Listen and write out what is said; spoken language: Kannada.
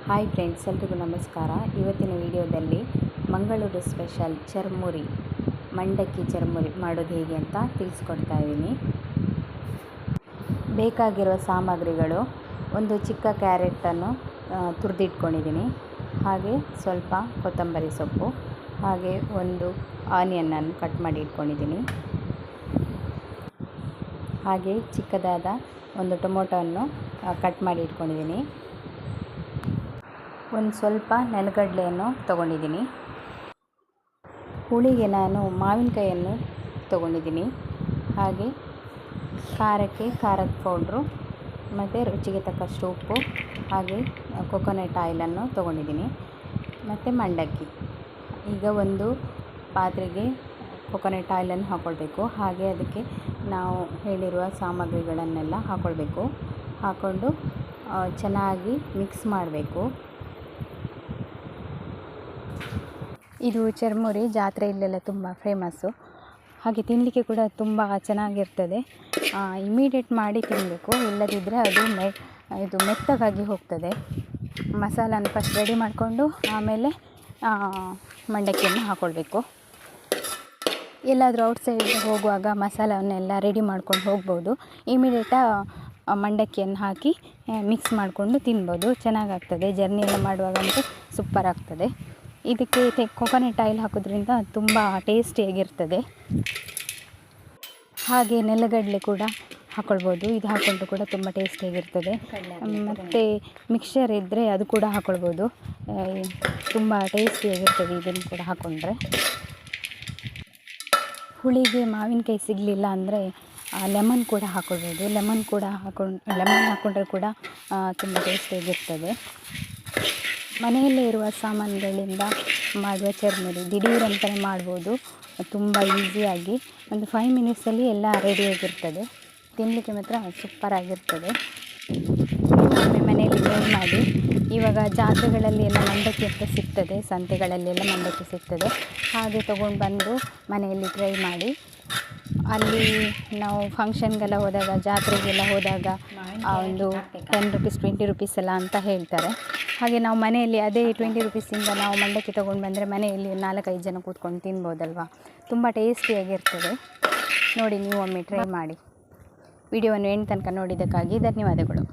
ಹಾಯ್ ಫ್ರೆಂಡ್ಸ್, ಎಲ್ರಿಗೂ ನಮಸ್ಕಾರ. ಇವತ್ತಿನ ವಿಡಿಯೋದಲ್ಲಿ ಮಂಗಳೂರು ಸ್ಪೆಷಲ್ ಚರ್ಮುರಿ, ಮಂಡಕ್ಕಿ ಚರ್ಮುರಿ ಮಾಡೋದು ಹೇಗೆ ಅಂತ ತಿಳಿಸ್ಕೊಡ್ತಾ ಇದ್ದೀನಿ. ಬೇಕಾಗಿರುವ ಸಾಮಗ್ರಿಗಳು: ಒಂದು ಚಿಕ್ಕ ಕ್ಯಾರೆಟನ್ನು ತುರಿದಿಟ್ಕೊಂಡಿದ್ದೀನಿ, ಹಾಗೆ ಸ್ವಲ್ಪ ಕೊತ್ತಂಬರಿ ಸೊಪ್ಪು, ಹಾಗೆ ಒಂದು ಆನಿಯನ್ನನ್ನು ಕಟ್ ಮಾಡಿ ಇಟ್ಕೊಂಡಿದ್ದೀನಿ, ಹಾಗೆ ಚಿಕ್ಕದಾದ ಒಂದು ಟೊಮೊಟೊವನ್ನು ಕಟ್ ಮಾಡಿ ಇಟ್ಕೊಂಡಿದ್ದೀನಿ, ಒಂದು ಸ್ವಲ್ಪ ನೆಲಗಡಲೆಯನ್ನು ತೊಗೊಂಡಿದ್ದೀನಿ, ಹುಳಿಗೆ ನಾನು ಮಾವಿನಕಾಯಿಯನ್ನು ತೊಗೊಂಡಿದ್ದೀನಿ, ಹಾಗೆ ಖಾರದ ಪೌಡ್ರು ಮತ್ತು ರುಚಿಗೆ ತಕ್ಕಷ್ಟು ಉಪ್ಪು, ಹಾಗೆ ಕೊಕೊನಟ್ ಆಯಿಲನ್ನು ತೊಗೊಂಡಿದ್ದೀನಿ, ಮತ್ತು ಮಂಡಕ್ಕಿ. ಈಗ ಒಂದು ಪಾತ್ರೆಗೆ ಕೊಕೊನಟ್ ಆಯಿಲನ್ನು ಹಾಕ್ಕೊಳ್ಬೇಕು, ಹಾಗೆ ಅದಕ್ಕೆ ನಾವು ಹೇಳಿರುವ ಸಾಮಗ್ರಿಗಳನ್ನೆಲ್ಲ ಹಾಕ್ಕೊಳ್ಬೇಕು. ಹಾಕ್ಕೊಂಡು ಚೆನ್ನಾಗಿ ಮಿಕ್ಸ್ ಮಾಡಬೇಕು. ಇದು ಚರ್ಮುರಿ ಜಾತ್ರೆಯಲ್ಲೆಲ್ಲ ತುಂಬ ಫೇಮಸ್ಸು, ಹಾಗೆ ತಿನ್ನಲಿಕ್ಕೆ ಕೂಡ ತುಂಬ ಚೆನ್ನಾಗಿರ್ತದೆ. ಇಮಿಡಿಯೇಟ್ ಮಾಡಿ ತಿನ್ನಬೇಕು, ಇಲ್ಲದಿದ್ದರೆ ಅದು ಇದು ಮೆತ್ತಗಾಗಿ ಹೋಗ್ತದೆ. ಮಸಾಲನ ಫಸ್ಟ್ ರೆಡಿ ಮಾಡಿಕೊಂಡು ಆಮೇಲೆ ಮಂಡಕ್ಕಿಯನ್ನು ಹಾಕ್ಕೊಳ್ಬೇಕು. ಎಲ್ಲಾದರೂ ಔಟ್ಸೈಡ್ ಹೋಗುವಾಗ ಮಸಾಲವನ್ನೆಲ್ಲ ರೆಡಿ ಮಾಡ್ಕೊಂಡು ಹೋಗ್ಬೋದು. ಇಮಿಡಿಯೇಟ ಮಂಡಕ್ಕಿಯನ್ನು ಹಾಕಿ ಮಿಕ್ಸ್ ಮಾಡಿಕೊಂಡು ತಿನ್ಬೋದು, ಚೆನ್ನಾಗಾಗ್ತದೆ. ಜರ್ನಿಯೆಲ್ಲ ಮಾಡುವಾಗಂತೂ ಸೂಪರ್ ಆಗ್ತದೆ. ಇದಕ್ಕೆ ಕೊಕೊನಟ್ ಆಯಿಲ್ ಹಾಕೋದ್ರಿಂದ ತುಂಬ ಟೇಸ್ಟಿಯಾಗಿರ್ತದೆ. ಹಾಗೆ ನೆಲಗಡಲೆ ಕೂಡ ಹಾಕ್ಕೊಳ್ಬೋದು, ಇದು ಹಾಕ್ಕೊಂಡ್ರು ಕೂಡ ತುಂಬ ಟೇಸ್ಟಿಯಾಗಿರ್ತದೆ. ಮತ್ತು ಮಿಕ್ಸ್ಚರ್ ಇದ್ದರೆ ಅದು ಕೂಡ ಹಾಕ್ಕೊಳ್ಬೋದು, ತುಂಬ ಟೇಸ್ಟಿಯಾಗಿರ್ತದೆ ಇದನ್ನು ಕೂಡ ಹಾಕ್ಕೊಂಡ್ರೆ. ಹುಳಿಗೆ ಮಾವಿನಕಾಯಿ ಸಿಗಲಿಲ್ಲ ಅಂದರೆ ಲೆಮನ್ ಕೂಡ ಹಾಕ್ಕೊಳ್ಬೋದು. ಲೆಮನ್ ಹಾಕ್ಕೊಂಡ್ರೆ ಕೂಡ ತುಂಬ ಟೇಸ್ಟಿಯಾಗಿರ್ತದೆ. ಮನೆಯಲ್ಲೇ ಇರುವ ಸಾಮಾನುಗಳಿಂದ ಮಾಡುವ ಚರ್ಮುರಿ ದಿಢೀರಂತಲೇ ಮಾಡ್ಬೋದು, ತುಂಬ ಈಸಿಯಾಗಿ. ಒಂದು 5 ಮಿನಿಟ್ಸಲ್ಲಿ ಎಲ್ಲ ರೆಡಿಯಾಗಿರ್ತದೆ. ತಿನ್ನಲಿಕ್ಕೆ ಮಾತ್ರ ಸೂಪರಾಗಿರ್ತದೆ. ಒಮ್ಮೆ ಮನೆಯಲ್ಲಿ ಟ್ರೈ ಮಾಡಿ. ಇವಾಗ ಜಾತ್ರೆಗಳಲ್ಲಿ ಎಲ್ಲ ಮಂಡಕ್ಕಿ ಅಂತ ಸಿಗ್ತದೆ, ಸಂತೆಗಳಲ್ಲೆಲ್ಲ ಮಂಡಕ್ಕಿ ಸಿಗ್ತದೆ, ಹಾಗೆ ತೊಗೊಂಡು ಬಂದು ಮನೆಯಲ್ಲಿ ಟ್ರೈ ಮಾಡಿ. ಅಲ್ಲಿ ನಾವು ಫಂಕ್ಷನ್ಗೆಲ್ಲ ಹೋದಾಗ, ಜಾತ್ರೆಗೆಲ್ಲ ಹೋದಾಗ ಒಂದು 10 ರುಪೀಸ್ 20 ರುಪೀಸ್ ಎಲ್ಲ ಅಂತ ಹೇಳ್ತಾರೆ. ಹಾಗೆ ನಾವು ಮನೆಯಲ್ಲಿ ಅದೇ 20 ರುಪೀಸಿಂದ ನಾವು ಮಂಡಕ್ಕಿ ತೊಗೊಂಡು ಬಂದರೆ ಮನೆಯಲ್ಲಿ 4-5 ಜನ ಕೂತ್ಕೊಂಡು ತಿನ್ಬೋದಲ್ವ, ತುಂಬ ಟೇಸ್ಟಿಯಾಗಿರ್ತದೆ. ನೋಡಿ, ನೀವು ಒಮ್ಮೆ ಟ್ರೈ ಮಾಡಿ. ವಿಡಿಯೋವನ್ನು ಎಂಡ್ ತನಕ ನೋಡಿದ್ದಕ್ಕಾಗಿ ಧನ್ಯವಾದಗಳು.